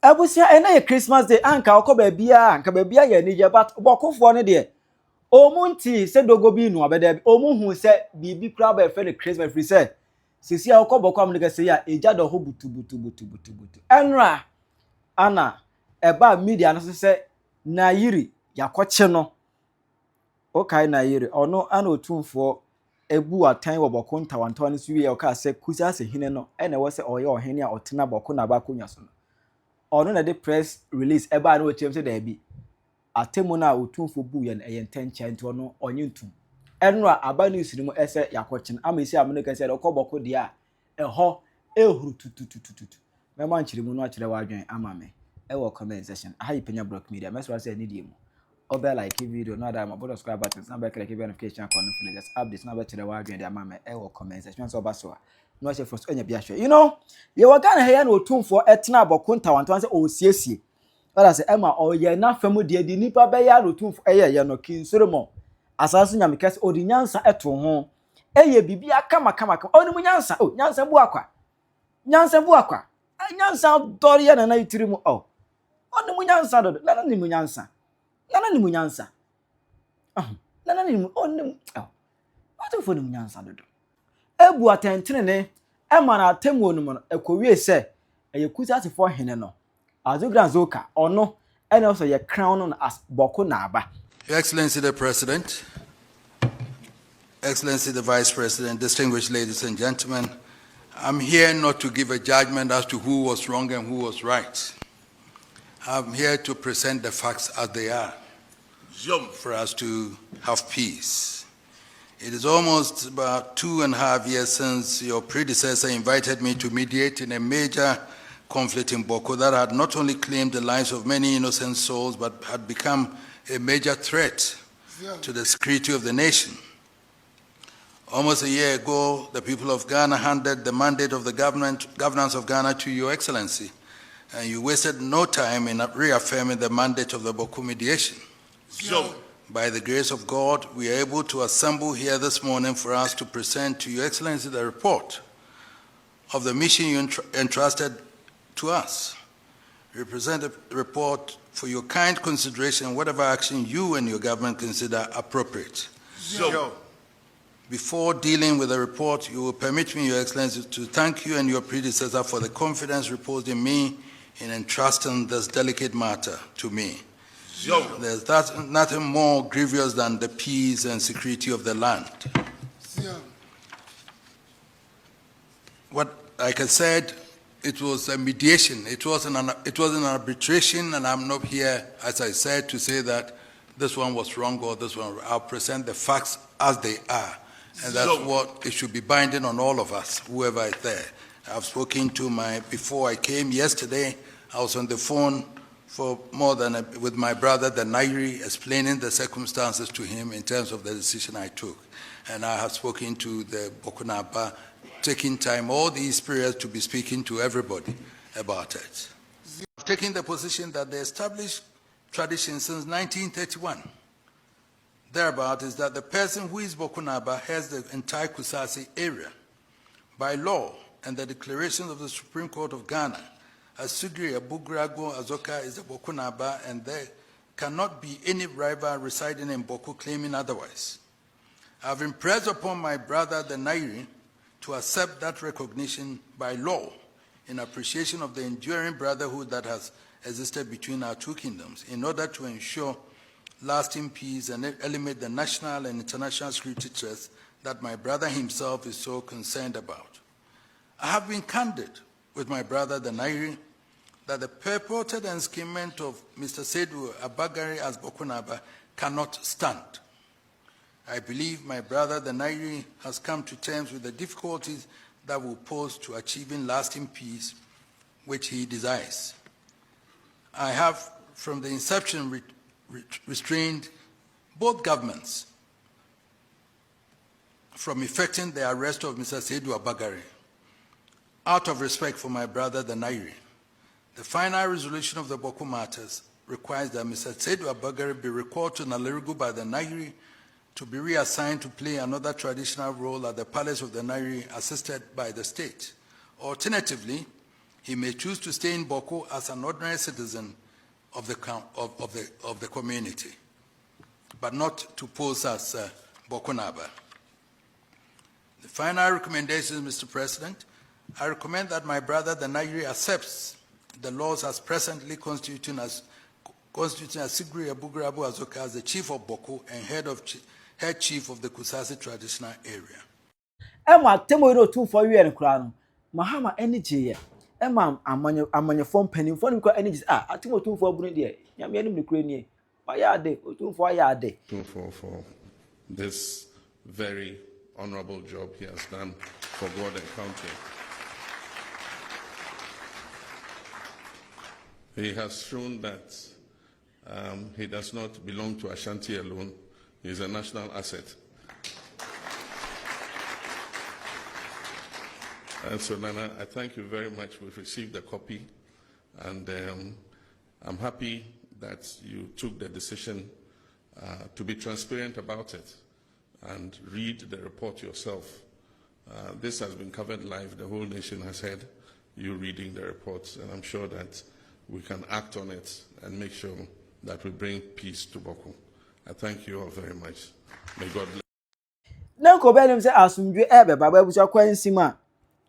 Abusia ena ye Christmas day anka okoba bia anka ba bia ye nije but bokofo ne de omunti se dogo bi nu abeda omunhu se bibi kura ba fe ne Christmas free se sisi a okoboko am ne se ya eja do ho butu enra ana eba media no se Nayiri yakoche no okay Nayiri ono ana Otumfuo ebu atan wo boko ntawantawa ne suwie o ka se kusi Asantehene no ene wo se oye ohene a otena boko na ba konya so no ono na de press release eba na otiam se da bi atemu na Otumfuo bu ye na eye nti ono onye ntum enra aba news ni mu ese yakoche ama isi amene ka se de okoboko de a eho ehuru tututututu mema nchire mu no akire wadwen ama me ewo comment section ayi Penyah block media mesra se ni die mu obe like video no that my button subscribe button na be click notification icon no just update na be chire wadwen de ama me ewo comment section so ba so no se first enya bia hwe you know ye wagana he ya na Otumfuo etena boko ntawantawa se osiesie wala se ema oye na famu de di nipa be ya na Otumfuo ye no kinsoromo asaso nyamekase odi nyansa eto ho eye bibia kama oni mu nyansa nyansa bu akwa nyansa dori ya na itiri mu oni mu nyansa do na ni mu nyansa nana ni mu nyansa nana ni mu oni Otumfuo ni mu nyansa do ebu atentene ne ema na atemu onum no ekowie se eye kusi asefo hene no azogranzoka ono ene also ye crown no as boko na aba. Your Excellency the President, Excellency the Vice President, distinguished ladies and gentlemen, I'm here not to give a judgment as to who was wrong and who was right. I'm here to present the facts as they are for us to have peace. It is almost about 2.5 years since your predecessor invited me to mediate in a major conflict in Bawku that had not only claimed the lives of many innocent souls, but had become a major threat to the security of the nation. Almost a year ago, the people of Ghana handed the mandate of the governance of Ghana to Your Excellency, and you wasted no time in reaffirming the mandate of the Bawku mediation. By the grace of God, we are able to assemble here this morning for us to present to Your Excellency the report of the mission you entrusted to us. We present a report for your kind consideration, whatever action you and your government consider appropriate. Before dealing with the report, you will permit me, Your Excellency, to thank you and your predecessor for the confidence reposed in me in entrusting this delicate matter to me. There's nothing more grievous than the peace and security of the land. Like I said, it was a mediation. It wasn't an arbitration, and I'm not here, as I said, to say that this one was wrong or this one. I'll present the facts as they are, and that's what it should be binding on all of us, whoever is there. I've spoken to before I came yesterday, I was on the phone for with my brother, the Nayiri, explaining the circumstances to him in terms of the decision I took. And I have spoken to the Boko na Aba, taking time all these periods to be speaking to everybody about it. I've taken the position that the established tradition since 1931, thereabout, is that the person who is Boko na Aba has the entire Kusasi area. By law and the declarations of the Supreme Court of Ghana, Asugri, Abugrago, Azoka is the Boko na Aba, and there cannot be any rival residing in Bawku claiming otherwise. I've impressed upon my brother, the Nayiri, to accept that recognition by law in appreciation of the enduring brotherhood that has existed between our two kingdoms in order to ensure lasting peace and eliminate the national and international security threats that my brother himself is so concerned about. I have been candid with my brother, the Nayiri, that the purported enskinment of Mr. Seydou Abagari as Boko na Aba cannot stand. I believe my brother, the Nayiri, has come to terms with the difficulties that will pose to achieving lasting peace, which he desires. I have, from the inception, restrained both governments from effecting the arrest of Mr. Seydou Abagari, out of respect for my brother, the Nayiri. The final resolution of the Bawku matters requires that Mr. Seydou Abagari be recalled to Nalerigu by the Nayiri to be reassigned to play another traditional role at the palace of the Nayiri, assisted by the state. Alternatively, He may choose to stay in Bawku as an ordinary citizen of the community, but not to pose as Bawku Naba. The final recommendation, Mr. President, I recommend that my brother, the Nayiri, accepts the laws as presently constituting Sigri Abugrabu Azoka as the chief of Bawku and head chief of the Kusasi traditional area. Emma temo no too for you and crown. Mahama energy. Emma amanya form penny for him energy. Atimo too for Burundi. Yamian Ukraine. Why are they? For this very honorable job he has done for God and country. He has shown that he does not belong to Ashanti alone. He is a national asset. And so, Nana, I thank you very much. We've received a copy, and I'm happy that you took the decision to be transparent about it and read the report yourself. This has been covered live. The whole nation has heard you reading the reports, and I'm sure that we can act on it and make sure that we bring peace to Bawku. I thank you all very much. May God bless. Now, Kobelim say, Asumju Ebe, Baba, which are quite sima.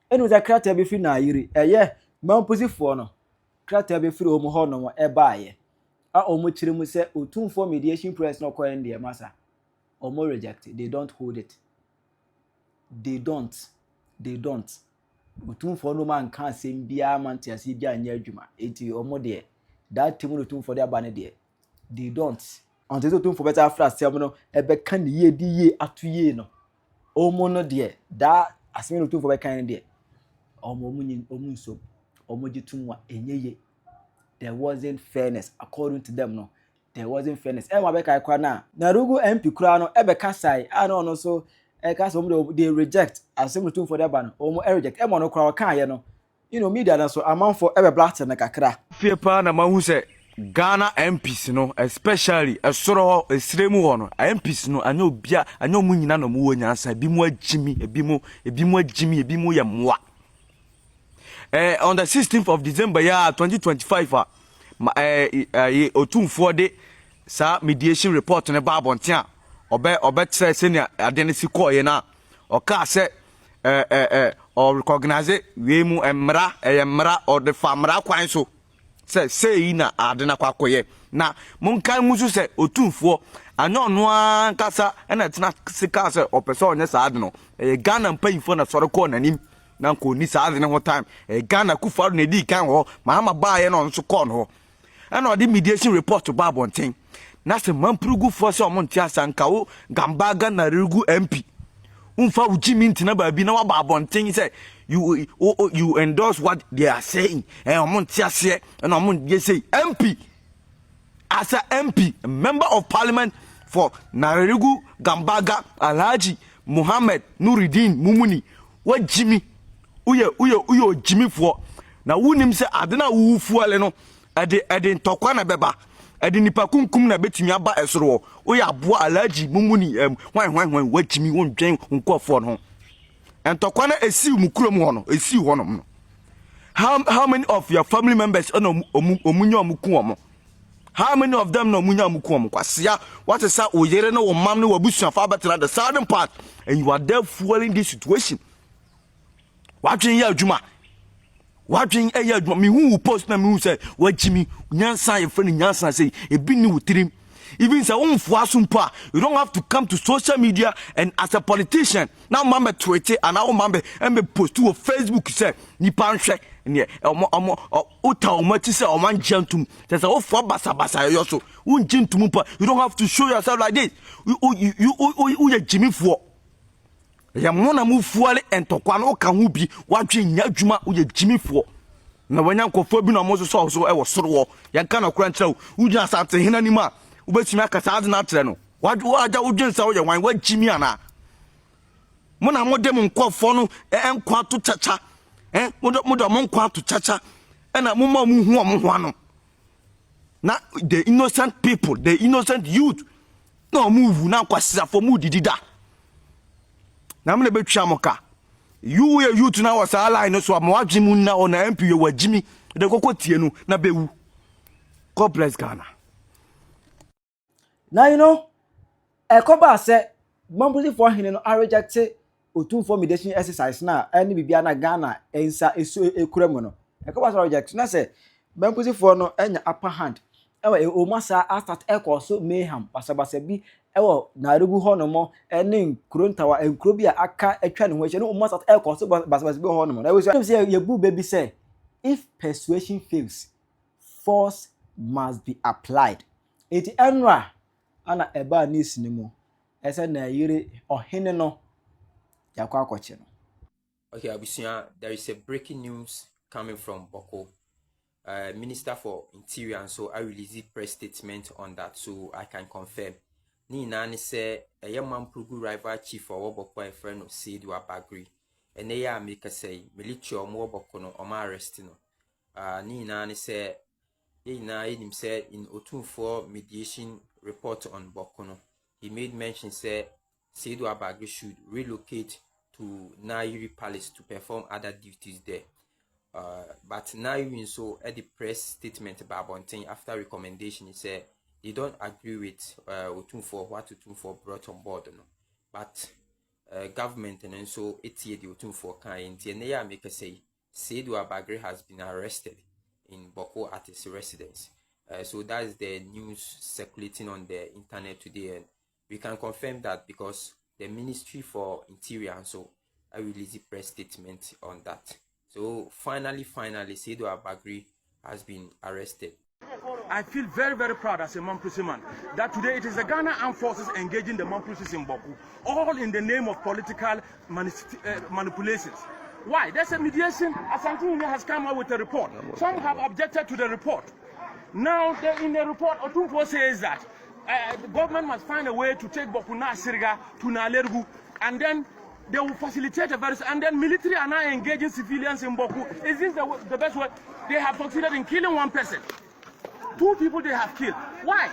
And with a crater be free Nayiri, Mount Posifono. Crater be free Omohono, Ebaye. Omuchirimu say, Otumfuo mediation press no coin dear massa. Or more rejected. They don't hold it. They don't. Otumfuo no man can't say Bia Mantia Sibia near Juma. 80 or more dear. That team Otumfuo their banner dear. They don't. Until Otumfuo better after Selmono, Ebe can ye di at ye no. Omono dear. That as me Otumfuo kind dear. Omunso. Omojitumwa enye. There wasn't fairness according to them no. There wasn't fairness. Beka ikwana. Narugu MP kura no ebeka sai. No so they reject Asɛm Otumfuo for ban. Reject. No kura kan ye no. Media na so amount for ebe blast na kakra. Fie pa na mahu se Ghana MPs no especially esoro esremu ho no MPs no anya obia anya omu nyina no mu wonyansa bi mu agimi ebi mu ye moa. On the 16th of December 2025 Otumfuo de sa mediation report ne ba abontia obe tse se ne ade ne sikoye na oka se or recognize we mu emra or the famra kwan so say na ade na kwakoye na monkan musu se Otumfuo anyo no ankasa na tena sika se opese onye sa ade no Ghana mpanyifo na soro ko nanim na ko ni sa ade ne ho time Ghana kufaru na di kan ho Mahama baaye no nso ko no and the mediation report to Babontin. That's a Mamprugu for some Montia Sankao, Gambaga, Narugu MP. Umfa Ujimin Tinaba Binawa Babontin say, you endorse what they are saying, and Montia say, and Amon say, MP. As a MP, a member of parliament for Narugu, Gambaga, Alhaji, Mohammed, Nuruddin, Mumuni. What Jimmy? Uyo Jimmy for. Now, Wunim say, Adena Ufuale no. Ade ntokwa beba ade nipa kunkum na betimi aba esoro wo ya boa Alhaji Mumuni hwan wajimi wondwen nkofo no ntokwa na esi mukrom ho no esi ho no how many of your family members omunya omuku omo how many of them no omunya omuku omo kwasia what is that oyere no wo mam no wabusu fa betela the southern part and you are there fueling this situation wadwen ya adwuma wadwen eya adwuma me hu post na me hu say wajimi nyansa ye friend nyansa say ebi ni wutirim even say unfo asumpa you don't have to come to social media and as a politician now mambe tweet and now mambe post to Facebook say nipa nhwe ne omo uta omo ti say oman jantum say ofo basa yo so unjintum pa you don't have to show yourself like this you jimi fo ya mona mu fuale entokwa no ka hu bi wadwe nya adwuma uye jimifo na wanya nkofo bi na mo so e wo soro ya nka na kura nkyerɛ wugya Asantehene ni ma ubetimi akasa ade na atrɛ no wadwe aja wudwen sa wo ye wan wajimi ana mona mo dem nkofo no enkwa to chacha mo nkwa to chacha na mo ma mu hu omo ho ano na the innocent people the innocent youth no move na kwasisa for mu didida na mle betwa moka you to now was ally no so am wadwemu na o na MP we wagimi de kokko tie nu na bewu. God bless Ghana. Now you know Ekoba say Mampusi for him no reject Otumfuo mediation exercise na any bibia na Ghana ensa esu ekuremu no. Ekoba say reject na say Mampusi for no enya upper hand. Ewe omasa start ekoso mayhem basabasa bi ewo Nairobi ho no mo ene nkrontawa enkro bi aka atwa ne ho ahye no omasa start ekoso basabasa bi ho no mo. Na we say yebu baby say if persuasion fails force must be applied. Eti enra ana eba ni sinimo ese Nayiri ohene no yakwa akwache no. Okay, Abusua, there is a breaking news coming from Bawku. Minister for Interior, and so I released a press statement on that, so I can confirm. Ni nani say a young man Prugu rival chief for Bawku a friend of Saidu Abagri, and they are make say military or more Bawku no or my arresting no. Ni nani say him said in Otumfuo mediation report on Bawku no, he made mention say Saidu Abagri should relocate to Nayiri Palace to perform other duties there. But Nayiri so at the press statement about Bonting after recommendation, he said they don't agree with Otumfuo what Otumfuo brought on board. No? But government and so it's the Otumfuo kind and make say Saidu Abagri has been arrested in Bawku at his residence. So that is the news circulating on the internet today, and we can confirm that because the Ministry for Interior, and so I released a press statement on that. So finally, Saidu Abagri has been arrested. I feel very, very proud as a Mampusi man that today it is the Ghana Armed Forces engaging the Mampusis in Bawku, all in the name of political manipulations. Why? There's a mediation. Asantehene has come out with a report. Some have objected to the report. Now, in the report, Otumfuo says that the government must find a way to take Bawku na Siriga to Nalergu, and then they will facilitate a very, and then military are now engaging civilians in Bawku. Is this the best way? They have succeeded in killing one person. 2 people they have killed. Why?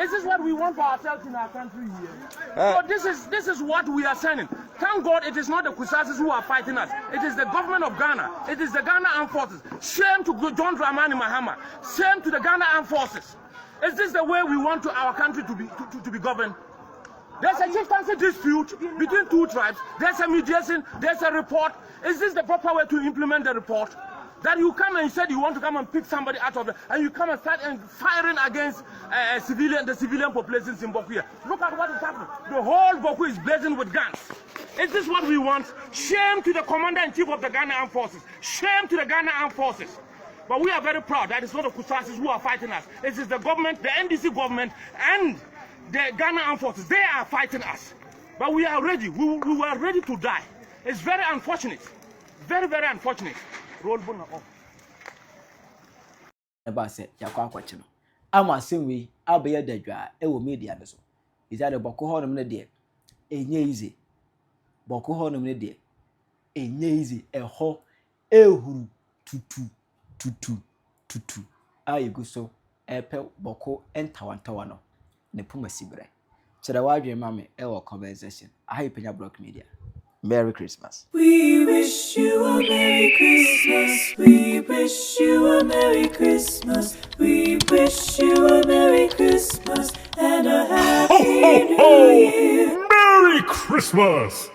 Is this what we want for ourselves in our country here? So this is what we are saying. Thank God it is not the Kusasis who are fighting us. It is the government of Ghana. It is the Ghana Armed Forces. Shame to John Dramani Mahama. Shame to the Ghana Armed Forces. Is this the way we want our country to be governed? There's a chieftaincy dispute between 2 tribes. There's a mediation. There's a report. Is this the proper way to implement the report? That you come and said you want to come and pick somebody out of and you come and start firing against the civilian populations in Bawku. Look at what is happening. The whole Bawku is blazing with guns. Is this what we want? Shame to the commander-in-chief of the Ghana Armed Forces. Shame to the Ghana Armed Forces. But we are very proud that it's not the Kusasis who are fighting us. It is the government, the NDC government, and the Ghana Armed Forces. They are fighting us. But we are ready. We were ready to die. It's very unfortunate. Very, very unfortunate. Roll bone off. Eba say yakwa akwache no. Ama asem we abeye dadwa e wo media ne so. Isa de Bawku ho no ne de enye easy. Bawku ho no ne de enye easy eho ehuru tutu ayegu so epe Bawku entawantawa no ne puma sibre. Chere wadwe mame e wo conversation. Ahi Penyah Block Media. Merry Christmas. We wish you a Merry Christmas. We wish you a Merry Christmas. We wish you a Merry Christmas and a Happy New Year. Merry Christmas!